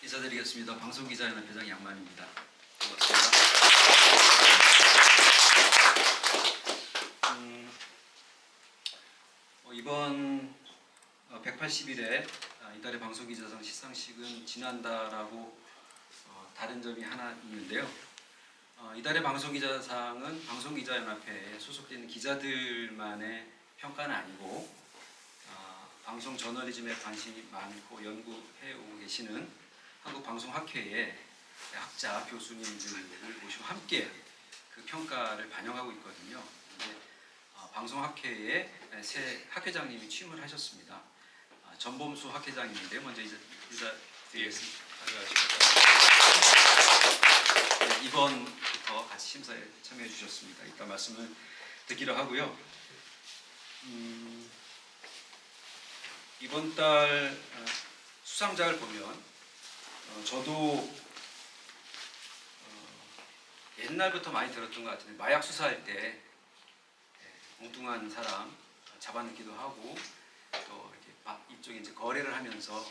인사드리겠습니다. 방송기자연합회장 양만입니다. 반갑습니다. 이번 180일에 이달의 방송기자상 시상식은 지난달하고 다른 점이 하나 있는데요. 이달의 방송기자상은 방송기자연합회에 소속된 기자들만의 평가는 아니고 방송 저널리즘에 관심이 많고 연구해오고 계시는 한국방송학회의 학자, 교수님들을 모시고 함께 그 평가를 반영하고 있거든요. 방송학회의 새 학회장님이 취임을 하셨습니다. 전범수 학회장님인데 먼저 인사드리겠습니다. 안녕하십니까. 네, 이번부터 같이 심사에 참여해 주셨습니다. 이따 말씀을 듣기로 하고요. 이번 달 수상작을 보면 저도 옛날부터 많이 들었던 것 같은데 마약 수사할 때 엉뚱한 사람 잡아넣기도 하고 또 이렇게 이쪽에 이제 거래를 하면서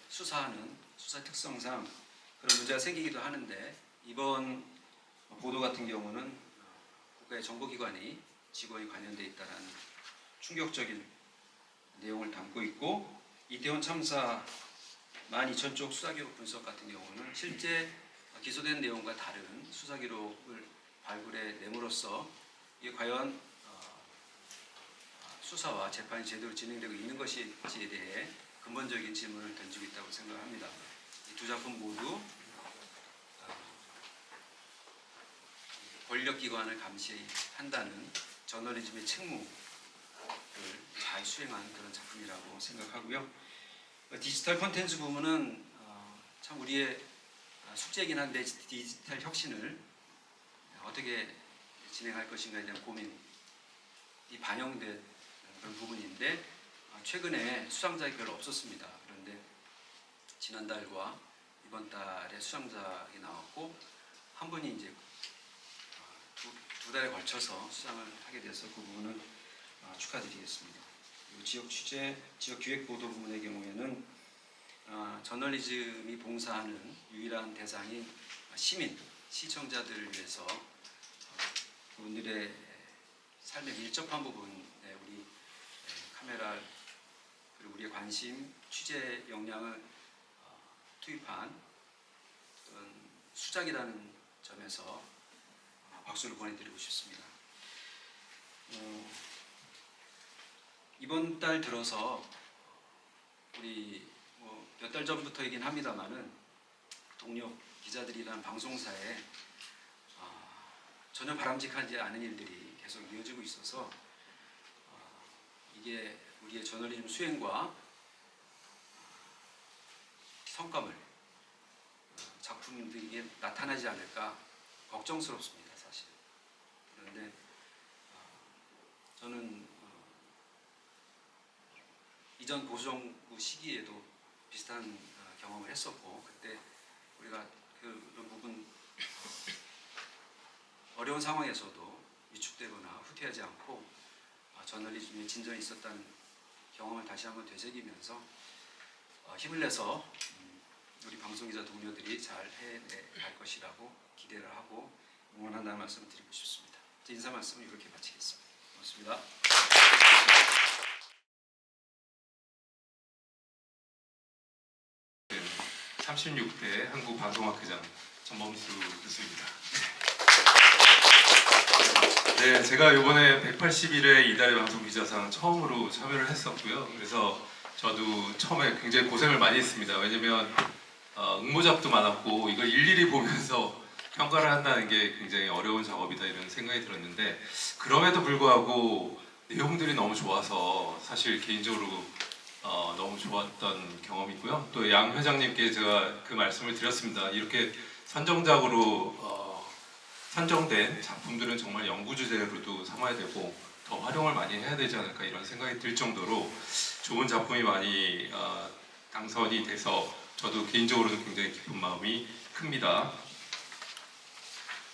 수사하는 수사 특성상 그런 문제가 생기기도 하는데 이번 보도 같은 경우는 국가의 정보기관이 직원이 관련돼 있다는 충격적인 내용을 담고 있고 이태원 참사 12,000쪽 수사기록 분석 같은 경우는 실제 기소된 내용과 다른 수사기록을 발굴해 내므로써 이게 과연 수사와 재판이 제대로 진행되고 있는 것인지에 대해 근본적인 질문을 던지고 있다고 생각합니다. 이 두 작품 모두 권력기관을 감시한다는 저널리즘의 책무를 잘 수행한 그런 작품이라고 생각하고요. 디지털 콘텐츠 부분은 참 우리의 숙제이긴 한데 디지털 혁신을 어떻게 진행할 것인가에 대한 고민이 반영된 그런 부분인데 최근에 수상작이 별로 없었습니다. 그런데 지난달과 이번 달에 수상작이 나왔고 한 분이 이제 두 달에 걸쳐서 수상을 하게 돼서 그 부분은 축하드리겠습니다. 그리고 지역 취재, 지역 기획 보도 부분의 경우에는 저널리즘이 봉사하는 유일한 대상인 시민, 시청자들을 위해서 그분들의 삶에 밀접한 부분에 우리 카메라 그리고 우리의 관심, 취재 역량을 투입한 그런 수작이라는 점에서 박수를 보내드리고 싶습니다. 이번 달 들어서 우리 몇 달 전부터이긴 합니다만은 동료 기자들이란 방송사에 전혀 바람직하지 않은 일들이 계속 이어지고 있어서 이게 우리의 저널리즘 수행과 성과물, 작품들이 나타나지 않을까 걱정스럽습니다, 사실. 그런데 저는 이전 보수정부 시기에도 비슷한 경험을 했었고 그때 우리가 그런 부분 어려운 상황에서도 위축되거나 후퇴하지 않고 저널리즘에 진전이 있었다는 경험을 다시 한번 되새기면서 힘을 내서 우리 방송기자 동료들이 잘 해낼 것이라고 기대를 하고 응원한다는 말씀을 드리고 싶습니다. 제 인사 말씀은 이렇게 마치겠습니다. 고맙습니다. 36대 한국방송학회장 전범수 교수입니다. 네, 제가 이번에 180일의 이달의 방송기자상 처음으로 참여를 했었고요. 그래서 저도 처음에 굉장히 고생을 많이 했습니다. 왜냐면 응모작도 많았고 이걸 일일이 보면서 평가를 한다는 게 굉장히 어려운 작업이다 이런 생각이 들었는데 그럼에도 불구하고 내용들이 너무 좋아서 사실 개인적으로 너무 좋았던 경험이고요. 또 양 회장님께 제가 그 말씀을 드렸습니다. 이렇게 선정작으로 선정된 작품들은 정말 연구 주제로도 삼아야 되고 더 활용을 많이 해야 되지 않을까 이런 생각이 들 정도로 좋은 작품이 많이 당선이 돼서 저도 개인적으로도 굉장히 기쁜 마음이 큽니다.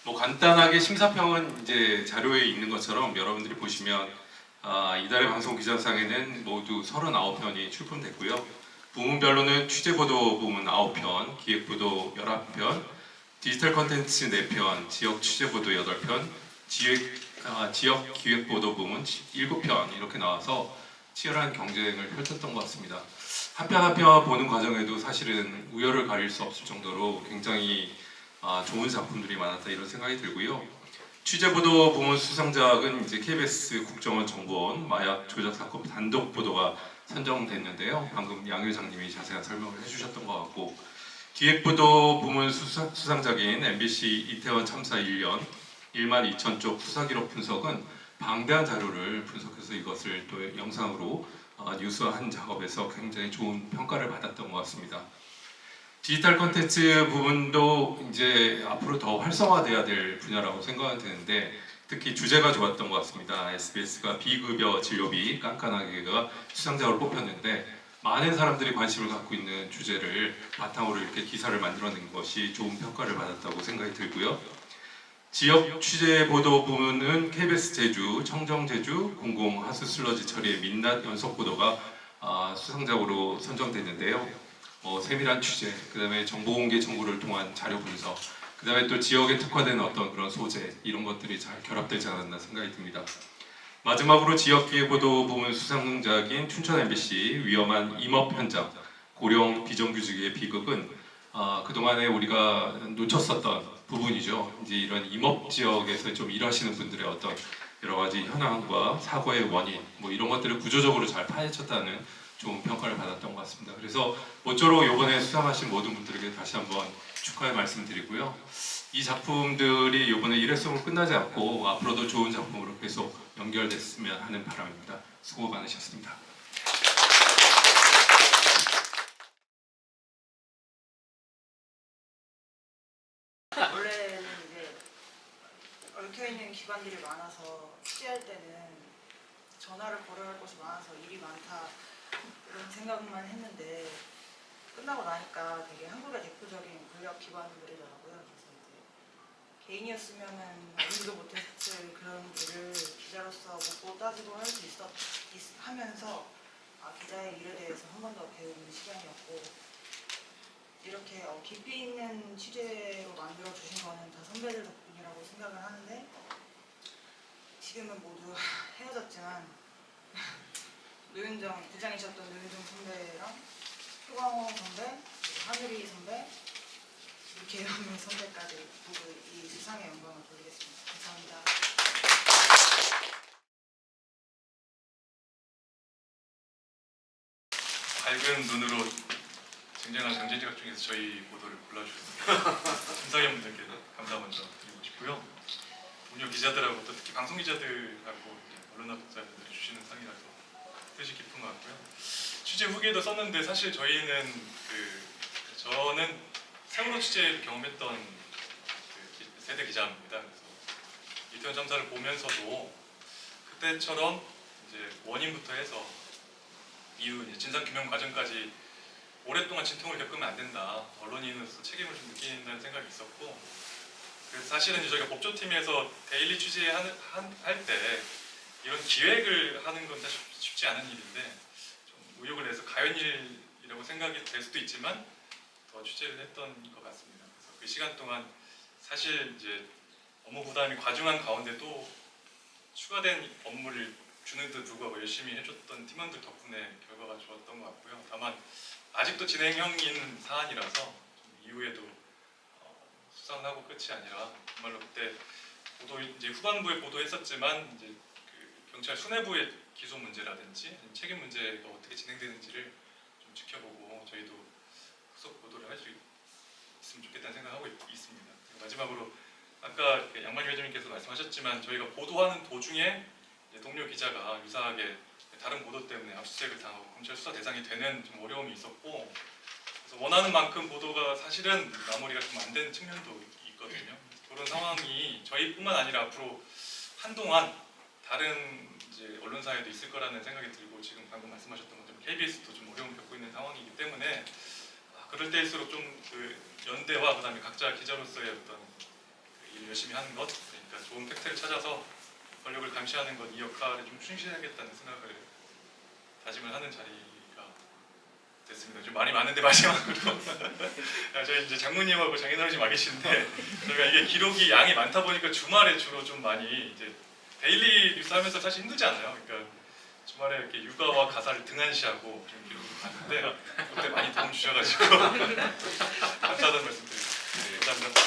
간단하게 심사평은 이제 자료에 있는 것처럼 여러분들이 보시면 이달의 방송기자상에는 모두 39편이 출품됐고요. 부문별로는 취재보도 부문 9편, 기획보도 11편, 디지털 컨텐츠 4편, 지역 취재보도 8편, 지역 기획보도 부문 7편 이렇게 나와서 치열한 경쟁을 펼쳤던 것 같습니다. 한 편 한 편 보는 과정에도 사실은 우열을 가릴 수 없을 정도로 굉장히 좋은 작품들이 많았다 이런 생각이 들고요. 취재보도 부문 수상작은 이제 KBS 국정원 정보원 마약 조작 사건 단독 보도가 선정됐는데요. 방금 양 회장님이 자세한 설명을 해주셨던 것 같고, 기획보도 부문 수상작인 MBC 이태원 참사 1년 1만 2천 쪽 수사기록 분석은 방대한 자료를 분석해서 이것을 또 영상으로 뉴스화한 작업에서 굉장히 좋은 평가를 받았던 것 같습니다. 디지털 콘텐츠 부분도 이제 앞으로 더 활성화돼야 될 분야라고 생각은 드는데 특히 주제가 좋았던 것 같습니다. SBS가 비급여 진료비 깐깐하게가 수상작으로 뽑혔는데 많은 사람들이 관심을 갖고 있는 주제를 바탕으로 이렇게 기사를 만들어낸 것이 좋은 평가를 받았다고 생각이 들고요. 지역 취재 보도 부문은 KBS 제주, 청정 제주 공공 하수 슬러지 처리의 민낯 연속 보도가 수상작으로 선정됐는데요. 세밀한 취재, 그다음에 정보 공개 정보를 통한 자료 분석, 그다음에 또 지역에 특화된 어떤 그런 소재 이런 것들이 잘 결합되지 않았나 생각이 듭니다. 마지막으로 지역 기획 보도 부문 수상작인 춘천 MBC 위험한 임업 현장 고령 비정규직의 비극은 그동안에 우리가 놓쳤었던 부분이죠. 이제 이런 임업 지역에서 좀 일하시는 분들의 어떤 여러 가지 현황과 사고의 원인 이런 것들을 구조적으로 잘 파헤쳤다는 좋은 평가를 받았던 것 같습니다. 그래서 모쪼록 이번에 수상하신 모든 분들에게 다시 한번 축하의 말씀드리고요. 이 작품들이 이번에 일회성으로 끝나지 않고 앞으로도 좋은 작품으로 계속 연결됐으면 하는 바람입니다. 수고 많으셨습니다. 원래는 이제 얽혀있는 기관들이 많아서 취재할 때는 전화를 걸어야 할 곳이 많아서 일이 많다 이런 생각만 했는데 끝나고 나니까 되게 한국의 대표적인 권력 기관들이더라고요. 그래서 이제 개인이었으면은 아무도 못했을 그런 일을 기자로서 묻고 따지고 할 수 하면서 기자의 일에 대해서 한 번 더 배우는 시간이었고, 이렇게 깊이 있는 취재로 만들어 주신 거는 다 선배들 덕분이라고 생각을 하는데, 지금은 모두 헤어졌지만 노윤정 부장이셨던 노윤정 선배랑 표광호 선배, 하늘이 선배, 김혜영 선배까지 모두 이 수상의 영광을 돌리겠습니다. 감사합니다. 밝은 눈으로 쟁쟁한 경제지각 중에서 저희 보도를 골라주셨습니다. 심사위원분들께 감사 먼저 드리고 싶고요. 동료 기자들하고 또 특히 방송 기자들하고 언론학자분들이 주시는 상이라서 뜻이 깊은 것 같고요. 취재 후기에도 썼는데 사실 저희는 저는 세월호 취재를 경험했던 세대 기자입니다. 그래서 이태원 참사를 보면서도 그때처럼 이제 원인부터 해서 이후 진상 규명 과정까지 오랫동안 진통을 겪으면 안 된다. 언론인으로서 책임을 좀 느낀다는 생각이 있었고, 그래서 사실은 저희가 법조팀에서 데일리 취재할 때 이런 기획을 하는 건 사실 쉽지 않은 일인데 좀 의욕을 내서 가연일이라고 생각이 될 수도 있지만 더 취재를 했던 것 같습니다. 그래서 그 시간 동안 사실 이제 업무 부담이 과중한 가운데 또 추가된 업무를 주는데도 불구하고 열심히 해줬던 팀원들 덕분에 결과가 좋았던 것 같고요. 다만 아직도 진행형인 사안이라서 좀 이후에도 수상을 하고 끝이 아니라 정말로 그때 보도 이제 후반부에 보도했었지만 이제 경찰 수뇌부의 기소 문제라든지 책임 문제가 어떻게 진행되는지를 좀 지켜보고 저희도 후속 보도를 할 수 있으면 좋겠다는 생각을 하고 있습니다. 마지막으로 아까 양만희 회장님께서 말씀하셨지만 저희가 보도하는 도중에 동료 기자가 유사하게 다른 보도 때문에 압수수색을 당하고 검찰 수사 대상이 되는 좀 어려움이 있었고, 그래서 원하는 만큼 보도가 사실은 마무리가 좀 안 되는 측면도 있거든요. 그런 상황이 저희뿐만 아니라 앞으로 한동안 다른 이제 언론사에도 있을 거라는 생각이 들고, 지금 방금 말씀하셨던 것처럼 KBS도 좀 어려움을 겪고 있는 상황이기 때문에 그럴 때일수록 좀 연대와 그다음에 각자 기자로서의 어떤 일 열심히 하는 것, 그러니까 좋은 팩트를 찾아서 권력을 감시하는 것, 이 역할에 좀 충실하겠다는 생각을 다짐을 하는 자리가 됐습니다. 좀 많이 많은데 마지막으로 저희 이제 장모님하고 장인어른이 와 계시는데 저희가 이게 기록이 양이 많다 보니까 주말에 주로 좀 많이 이제 데일리 뉴스 하면서 사실 힘들지 않나요? 그러니까 주말에 이렇게 육아와 가사를 등한시하고 좀 기록을 봤는데 그때 많이 도움 주셔가지고 감사하다는 말씀 드립니다. 네, 감사합니다.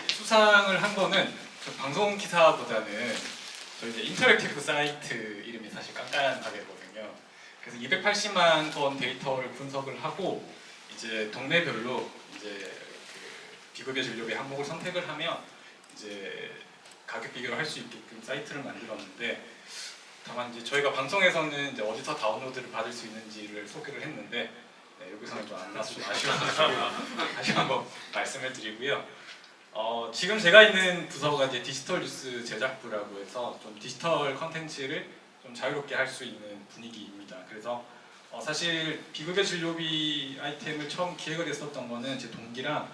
수상을 한 거는 저 방송 기사보다는 저 이제 인터랙티브 사이트 이름이 사실 깐깐 가게거든요. 그래서 280만 건 데이터를 분석을 하고 이제 동네별로 이제 그 비급여 진료비 항목을 선택을 하면 이제 가격 비교를 할 수 있게끔 사이트를 만들었는데 다만 이제 저희가 방송에서는 이제 어디서 다운로드를 받을 수 있는지를 소개를 했는데 네, 여기서는 좀 안 나서 좀 아쉬워가지고 다시 한번 말씀을 드리고요. 지금 제가 있는 부서가 이제 디지털 뉴스 제작부라고 해서 좀 디지털 컨텐츠를 좀 자유롭게 할 수 있는 분위기입니다. 그래서 사실 비급여 진료비 아이템을 처음 기획을 했었던 거는 제 동기랑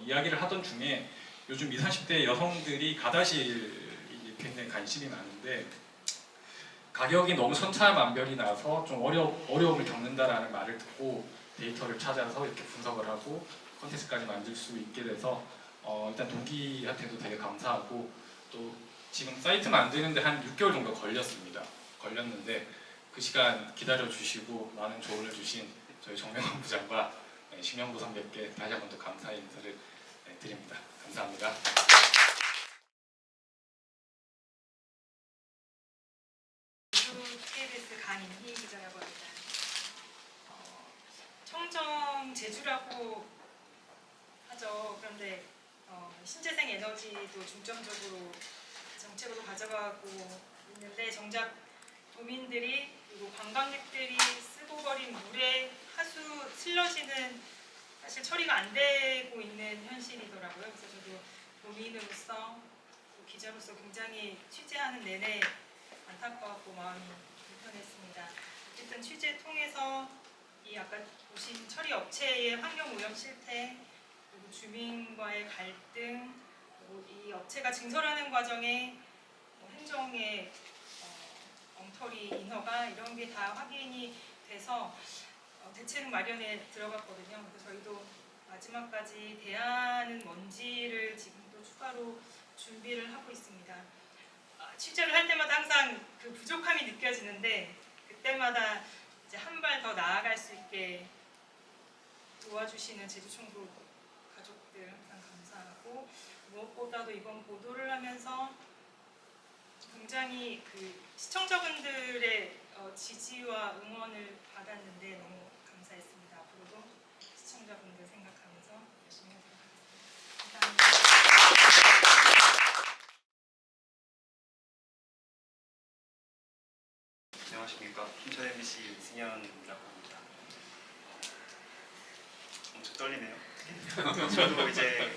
이야기를 하던 중에 요즘 20, 30대 여성들이 가다실이 굉장히 관심이 많은데 가격이 너무 천차만별이 나서 좀 어려움을 겪는다라는 말을 듣고 데이터를 찾아서 이렇게 분석을 하고 컨텐츠까지 만들 수 있게 돼서 일단 동기한테도 되게 감사하고 또 지금 사이트 만드는데 한 6개월 정도 걸렸는데 그 시간 기다려 주시고 많은 조언을 주신 저희 정명원 부장과 심영보 선배께 다시 한 번 더 감사의 인사를 드립니다. 감사합니다. KBS 강인희 기자라고 합니다. 청정 제주라고 하죠. 그런데 신재생 에너지도 중점적으로 정책으로 가져가고 있는데 정작 도민들이 그리고 관광객들이 쓰고 버린 물에 하수 슬러지는 사실 처리가 안 되고 있는 현실이더라고요. 그래서 저도 도민으로서 또 기자로서 굉장히 취재하는 내내 안타까웠고 마음이 불편했습니다. 어쨌든 취재 통해서 이 아까 보신 처리 업체의 환경 오염 실태 그리고 주민과의 갈등 그리고 이 업체가 증설하는 과정에 행정의 엉터리 인허가 이런 게 다 확인이 돼서 대책 마련에 들어갔거든요. 그래서 저희도 마지막까지 대안은 뭔지를 지금 또 추가로 준비를 하고 있습니다. 취재를 할 때마다 항상 그 부족함이 느껴지는데 그때마다 이제 한 발 더 나아갈 수 있게 도와주시는 제주총국 가족들 항상 감사하고 무엇보다도 이번 보도를 하면서 굉장히 그 시청자분들의 지지와 응원을 받았는데 너무 감사했습니다. 앞으로도 시청자분들 생각하면서 열심히 하도록 하겠습니다. 감사합니다. 안녕하십니까. 인천 MBC 이승현이라고 합니다. 엄청 떨리네요. 저도 이제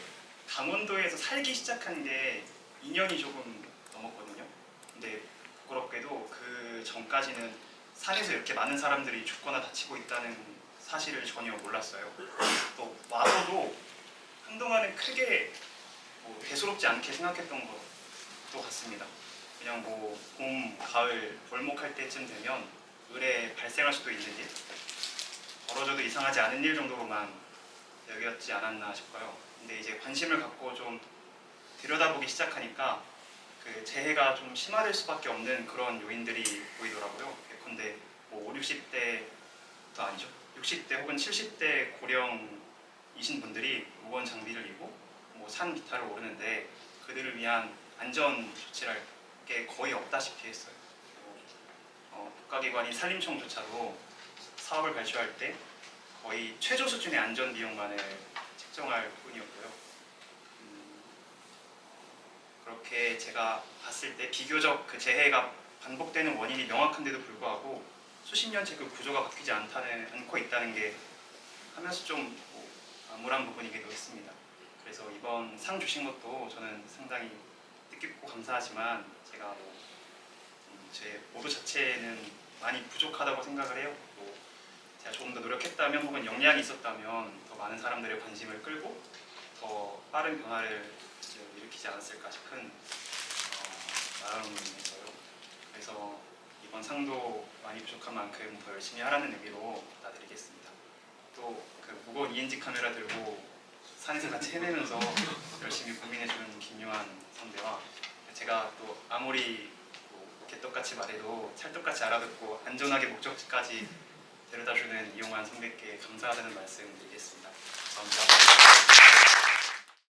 강원도에서 살기 시작한 게 2년이 조금 넘었거든요. 근데 부끄럽게도 그 전까지는 산에서 이렇게 많은 사람들이 죽거나 다치고 있다는 사실을 전혀 몰랐어요. 또 와서도 한동안은 크게 대수롭지 않게 생각했던 것도 같습니다. 그냥 봄, 가을, 벌목할 때쯤 되면 을에 발생할 수도 있는 일, 벌어져도 이상하지 않은 일 정도로만 여겼지 않았나 싶어요. 근데 이제 관심을 갖고 좀 들여다보기 시작하니까 그 재해가 좀 심화될 수밖에 없는 그런 요인들이 보이더라고요. 예컨대 5, 60대도 아니죠. 60대 혹은 70대 고령이신 분들이 무거운 장비를 입고 산 기타를 오르는데 그들을 위한 안전 조치랄 게 거의 없다시피 했어요. 국가기관인 산림청조차도 사업을 발주할 때 거의 최저 수준의 안전 비용만을 책정할 뿐이었고요. 그렇게 제가 봤을 때 비교적 그 재해가 반복되는 원인이 명확한데도 불구하고 수십 년째 그 구조가 바뀌지 않고 있다는 게 하면서 좀 암울한 부분이기도 했습니다. 그래서 이번 상 주신 것도 저는 상당히 뜻깊고 감사하지만 제가 제 모두 자체는 많이 부족하다고 생각을 해요. 또 제가 조금 더 노력했다면 혹은 역량이 있었다면 더 많은 사람들의 관심을 끌고 더 빠른 변화를 일으키지 않았을까 싶은 마음이서요. 그래서 이번 상도 많이 부족한 만큼 더 열심히 하라는 의미로 받아드리겠습니다. 또 그 무거운 ENG 카메라 들고 산에서 같이 헤매면서 열심히 고민해주는 김유한 선배와 제가 또 아무리 개떡같이 말해도 찰떡같이 알아듣고 안전하게 목적지까지 데려다주는 이용환 선배께 감사하다는 말씀 드리겠습니다. 감사합니다.